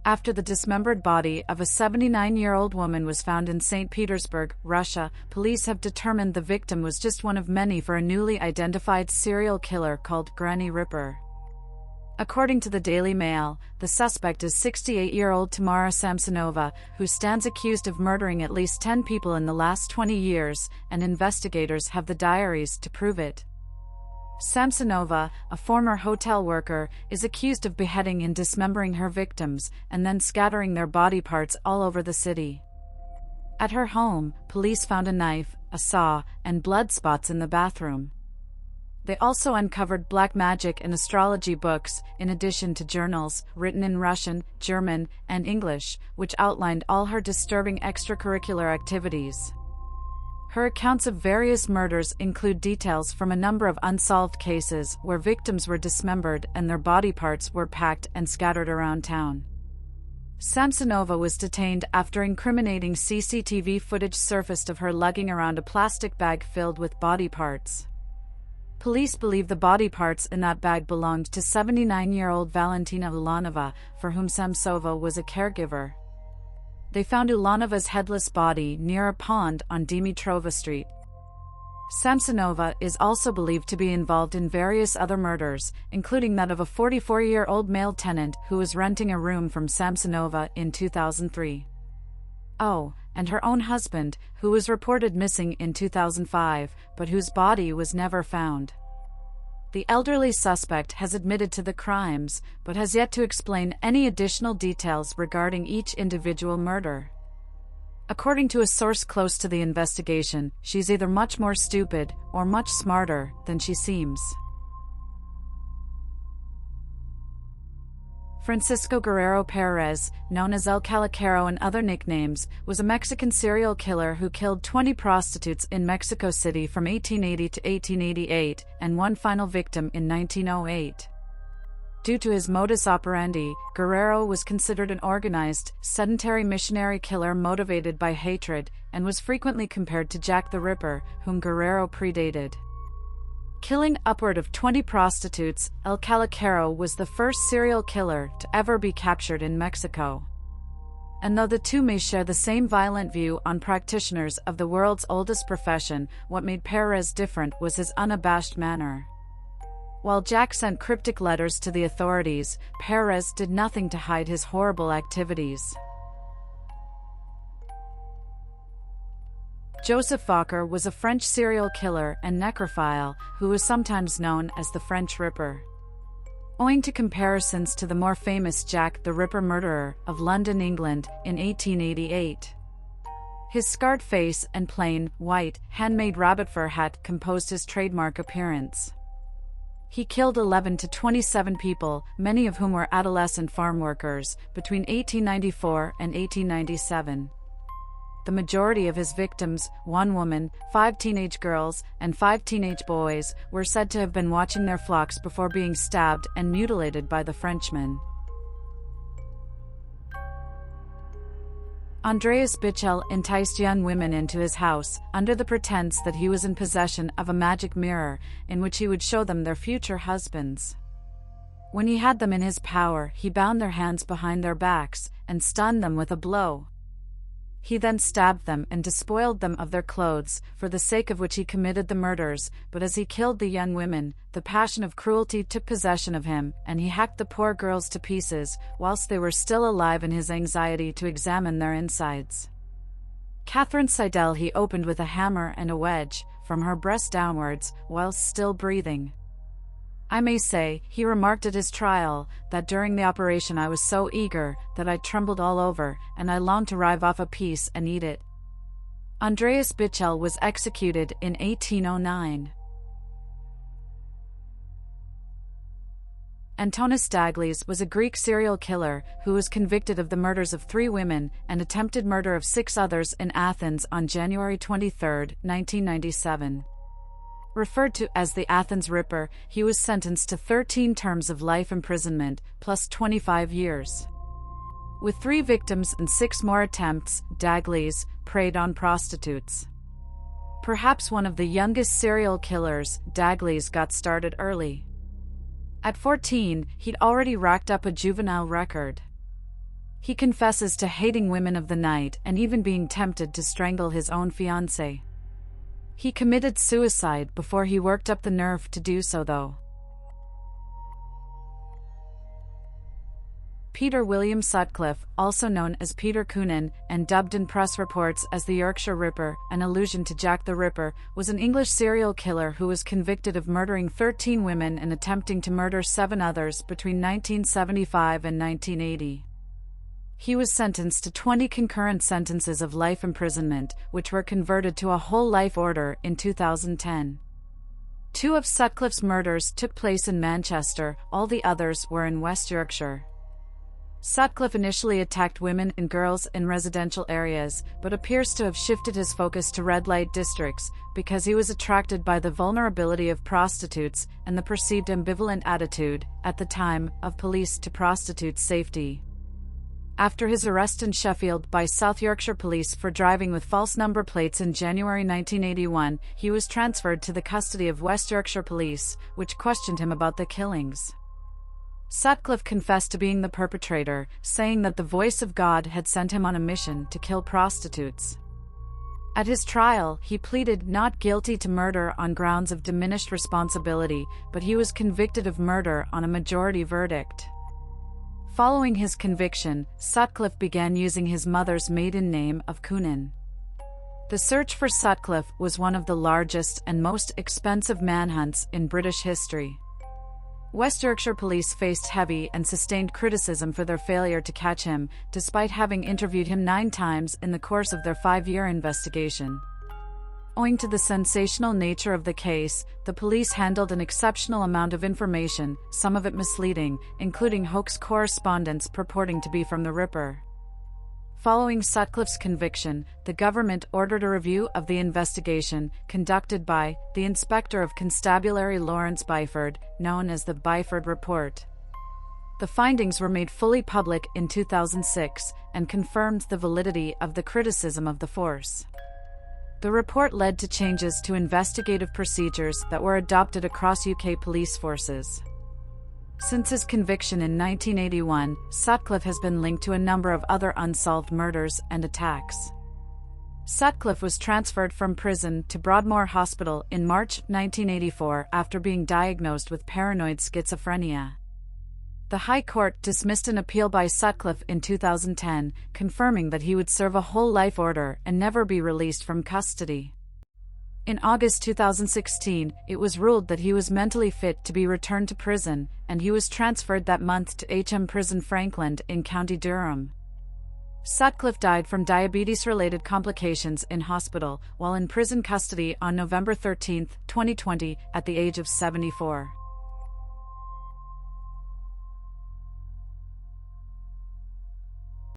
After the dismembered body of a 79-year-old woman was found in St. Petersburg, Russia, police have determined the victim was just one of many for a newly identified serial killer called Granny Ripper. According to the Daily Mail, the suspect is 68-year-old Tamara Samsonova, who stands accused of murdering at least 10 people in the last 20 years, and investigators have the diaries to prove it. Samsonova, a former hotel worker, is accused of beheading and dismembering her victims, and then scattering their body parts all over the city. At her home, police found a knife, a saw, and blood spots in the bathroom. They also uncovered black magic and astrology books, in addition to journals, written in Russian, German, and English, which outlined all her disturbing extracurricular activities. Her accounts of various murders include details from a number of unsolved cases where victims were dismembered and their body parts were packed and scattered around town. Samsonova was detained after incriminating CCTV footage surfaced of her lugging around a plastic bag filled with body parts. Police believe the body parts in that bag belonged to 79-year-old Valentina Ulanova, for whom Samsonova was a caregiver. They found Ulanova's headless body near a pond on Dimitrova Street. Samsonova is also believed to be involved in various other murders, including that of a 44-year-old male tenant who was renting a room from Samsonova in 2003. Oh, and her own husband, who was reported missing in 2005, but whose body was never found. The elderly suspect has admitted to the crimes, but has yet to explain any additional details regarding each individual murder. According to a source close to the investigation, she's either much more stupid or much smarter than she seems. Francisco Guerrero Perez, known as El Calicaro and other nicknames, was a Mexican serial killer who killed 20 prostitutes in Mexico City from 1880 to 1888, and one final victim in 1908. Due to his modus operandi, Guerrero was considered an organized, sedentary missionary killer motivated by hatred, and was frequently compared to Jack the Ripper, whom Guerrero predated. Killing upward of 20 prostitutes, El Calicaro was the first serial killer to ever be captured in Mexico. And though the two may share the same violent view on practitioners of the world's oldest profession, what made Perez different was his unabashed manner. While Jack sent cryptic letters to the authorities, Perez did nothing to hide his horrible activities. Joseph Fokker was a French serial killer and necrophile who was sometimes known as the French Ripper. Owing to comparisons to the more famous Jack the Ripper murderer of London, England, in 1888. His scarred face and plain, white, handmade rabbit fur hat composed his trademark appearance. He killed 11 to 27 people, many of whom were adolescent farm workers, between 1894 and 1897. The majority of his victims, one woman, 5 teenage girls, and 5 teenage boys, were said to have been watching their flocks before being stabbed and mutilated by the Frenchmen. Andreas Bichel enticed young women into his house, under the pretense that he was in possession of a magic mirror, in which he would show them their future husbands. When he had them in his power, he bound their hands behind their backs, and stunned them with a blow. He then stabbed them and despoiled them of their clothes, for the sake of which he committed the murders, but as he killed the young women, the passion of cruelty took possession of him, and he hacked the poor girls to pieces, whilst they were still alive in his anxiety to examine their insides. Catherine Seidel he opened with a hammer and a wedge, from her breast downwards, whilst still breathing. I may say, he remarked at his trial, that during the operation I was so eager, that I trembled all over, and I longed to rive off a piece and eat it. Andreas Bichel was executed in 1809. Antonis Daglis was a Greek serial killer who was convicted of the murders of 3 women and attempted murder of 6 others in Athens on January 23, 1997. Referred to as the Athens Ripper, he was sentenced to 13 terms of life imprisonment, plus 25 years. With 3 victims and 6 more attempts, Daglis preyed on prostitutes. Perhaps one of the youngest serial killers, Daglis got started early. At 14, he'd already racked up a juvenile record. He confesses to hating women of the night and even being tempted to strangle his own fiancée. He committed suicide before he worked up the nerve to do so, though. Peter William Sutcliffe, also known as Peter Coonan, and dubbed in press reports as the Yorkshire Ripper, an allusion to Jack the Ripper, was an English serial killer who was convicted of murdering 13 women and attempting to murder 7 others between 1975 and 1980. He was sentenced to 20 concurrent sentences of life imprisonment, which were converted to a whole life order in 2010. 2 of Sutcliffe's murders took place in Manchester, all the others were in West Yorkshire. Sutcliffe initially attacked women and girls in residential areas, but appears to have shifted his focus to red light districts, because he was attracted by the vulnerability of prostitutes and the perceived ambivalent attitude, at the time, of police to prostitutes' safety. After his arrest in Sheffield by South Yorkshire Police for driving with false number plates in January 1981, he was transferred to the custody of West Yorkshire Police, which questioned him about the killings. Sutcliffe confessed to being the perpetrator, saying that the voice of God had sent him on a mission to kill prostitutes. At his trial, he pleaded not guilty to murder on grounds of diminished responsibility, but he was convicted of murder on a majority verdict. Following his conviction, Sutcliffe began using his mother's maiden name of Coonan. The search for Sutcliffe was one of the largest and most expensive manhunts in British history. West Yorkshire Police faced heavy and sustained criticism for their failure to catch him, despite having interviewed him 9 times in the course of their 5-year investigation. Owing to the sensational nature of the case, the police handled an exceptional amount of information, some of it misleading, including hoax correspondence purporting to be from the Ripper. Following Sutcliffe's conviction, the government ordered a review of the investigation, conducted by the Inspector of Constabulary Lawrence Byford, known as the Byford Report. The findings were made fully public in 2006, and confirmed the validity of the criticism of the force. The report led to changes to investigative procedures that were adopted across UK police forces. Since his conviction in 1981, Sutcliffe has been linked to a number of other unsolved murders and attacks. Sutcliffe was transferred from prison to Broadmoor Hospital in March 1984 after being diagnosed with paranoid schizophrenia. The High Court dismissed an appeal by Sutcliffe in 2010, confirming that he would serve a whole life order and never be released from custody. In August 2016, it was ruled that he was mentally fit to be returned to prison, and he was transferred that month to HM Prison Frankland in County Durham. Sutcliffe died from diabetes-related complications in hospital while in prison custody on November 13, 2020, at the age of 74.